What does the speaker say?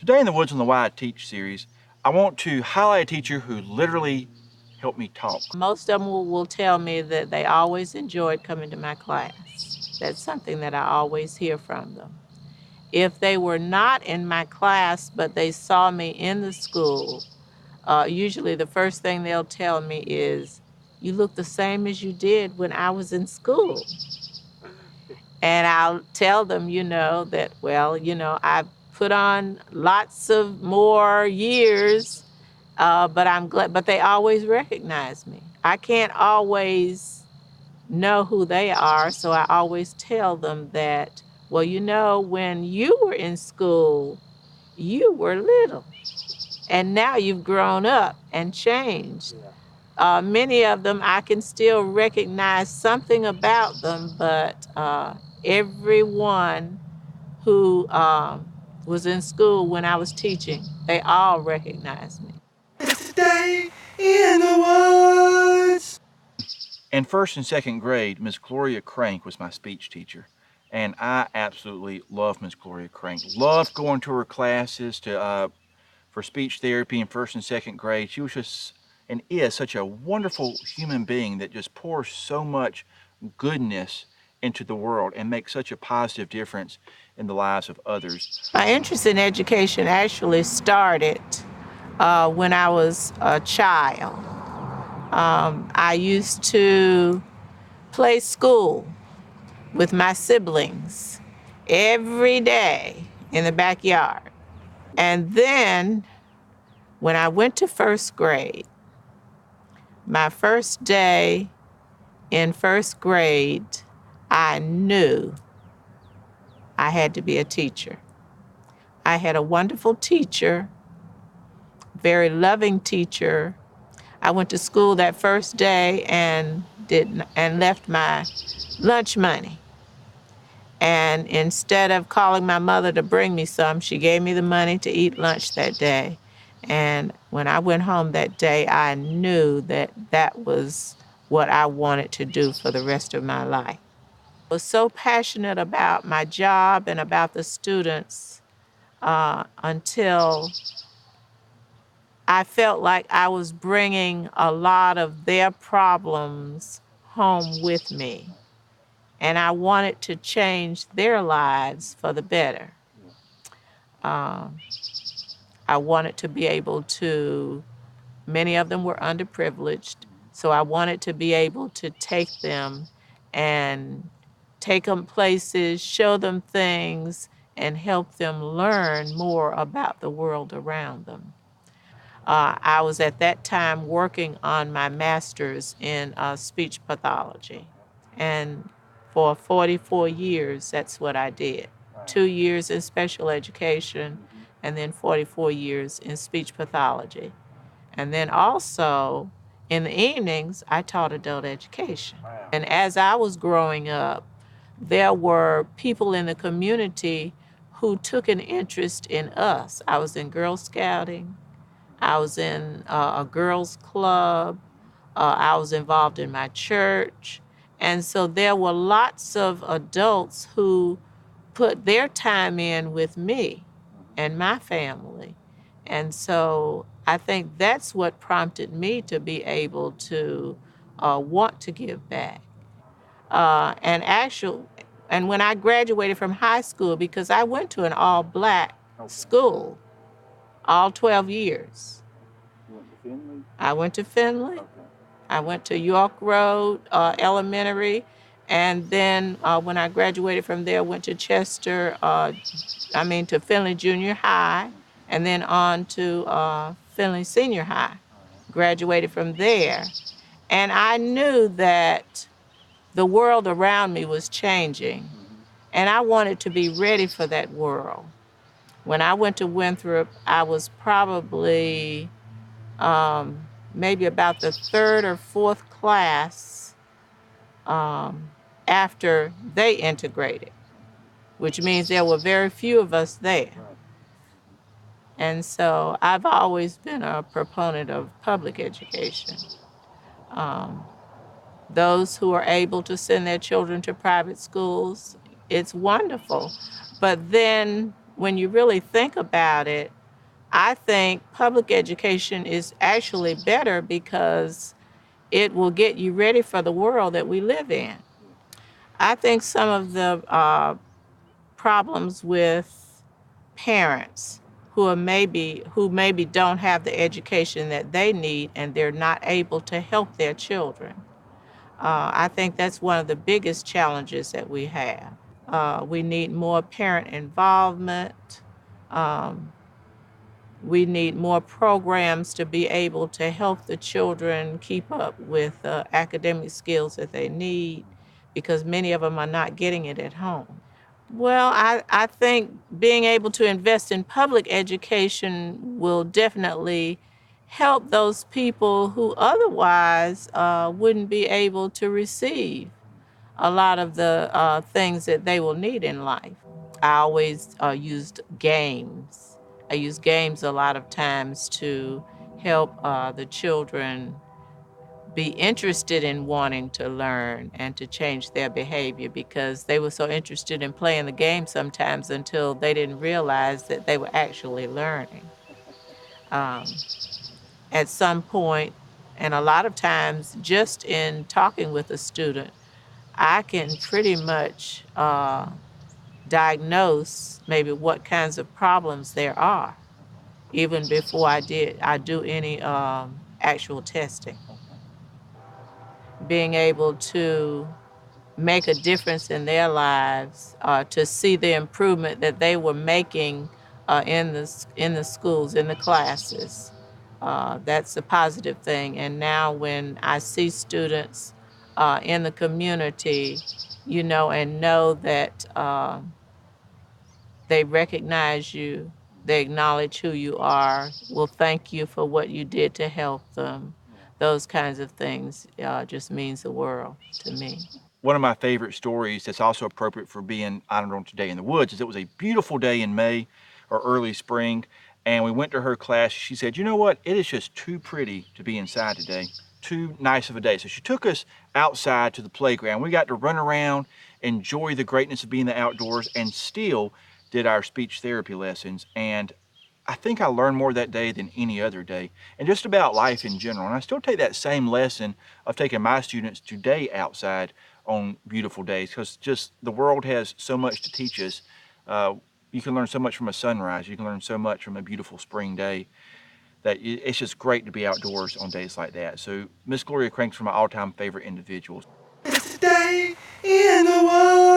Today in the Woods on the Why I Teach series, I want to highlight a teacher who literally helped me talk. Most of them will tell me that they always enjoyed coming to my class. That's something that I always hear from them. If they were not in my class, but they saw me in the school, usually the first thing they'll tell me is, "You look the same as you did when I was in school." And I'll tell them, that, well, I've put on lots of more years, but I'm glad, but they always recognize me. I can't always know who they are, so I always tell them that, well, when you were in school, you were little, and now you've grown up and changed. Many of them I can still recognize something about them, but everyone who was in school when I was teaching, they all recognize me. Today in the Woods! In first and second grade, Miss Gloria Crank was my speech teacher. And I absolutely loved Miss Gloria Crank. Loved going to her classes for speech therapy in first and second grade. She was just and is such a wonderful human being that just pours so much goodness into the world and makes such a positive difference in the lives of others. My interest in education actually started when I was a child. I used to play school with my siblings every day in the backyard. And then when I went to first grade, my first day in first grade, I knew I had to be a teacher. I had a wonderful teacher, very loving teacher. I went to school that first day and left my lunch money. And instead of calling my mother to bring me some, she gave me the money to eat lunch that day. And when I went home that day, I knew that that was what I wanted to do for the rest of my life. I was so passionate about my job and about the students until I felt like I was bringing a lot of their problems home with me. And I wanted to change their lives for the better. Um, I wanted to be able to, many of them were underprivileged, so I wanted to be able to take them and take them places, show them things, and help them learn more about the world around them. I was at that time working on my master's in speech pathology. And for 44 years, that's what I did. 2 years in special education, and then 44 years in speech pathology. And then also in the evenings, I taught adult education. And as I was growing up, there were people in the community who took an interest in us. I was in Girl Scouting, I was in a girls' club, I was involved in my church. And so there were lots of adults who put their time in with me and my family. And so I think that's what prompted me to be able to want to give back. And actually, and when I graduated from high school, because I went to an all black school all 12 years. I went to Finley. I went to York Road Elementary, and then when I graduated from there, went to to Finley Junior High, and then on to Finley Senior High. Graduated from there, and I knew that the world around me was changing, and I wanted to be ready for that world. When I went to Winthrop, I was probably maybe about the third or fourth class after they integrated, which means there were very few of us there. And so I've always been a proponent of public education. Um, those who are able to send their children to private schools, it's wonderful. But then when you really think about it, I think public education is actually better because it will get you ready for the world that we live in. I think some of the problems with parents who maybe don't have the education that they need and they're not able to help their children. I think that's one of the biggest challenges that we have. We need more parent involvement. Um, we need more programs to be able to help the children keep up with academic skills that they need because many of them are not getting it at home. Well, I think being able to invest in public education will definitely help those people who otherwise wouldn't be able to receive a lot of the things that they will need in life. I always used games. I use games a lot of times to help the children be interested in wanting to learn and to change their behavior because they were so interested in playing the game sometimes until they didn't realize that they were actually learning. Um, at some point, and a lot of times, just in talking with a student, I can pretty much diagnose maybe what kinds of problems there are, even before I do any actual testing. Being able to make a difference in their lives, to see the improvement that they were making in the schools, in the classes. That's a positive thing. And now when I see students in the community, and know that they recognize you, they acknowledge who you are, will thank you for what you did to help them. Those kinds of things just means the world to me. One of my favorite stories that's also appropriate for being honored on Today in the Woods is it was a beautiful day in May or early spring, and we went to her class. She said, "You know what? It is just too pretty to be inside today. Too nice of a day." So she took us outside to the playground. We got to run around, enjoy the greatness of being the outdoors, and still did our speech therapy lessons. And I think I learned more that day than any other day, and just about life in general. And I still take that same lesson of taking my students today outside on beautiful days because just the world has so much to teach us. Uh, you can learn so much from a sunrise. You can learn so much from a beautiful spring day that it's just great to be outdoors on days like that. So Miss Gloria Crank's one of my all-time favorite individuals. It's a day in the woods.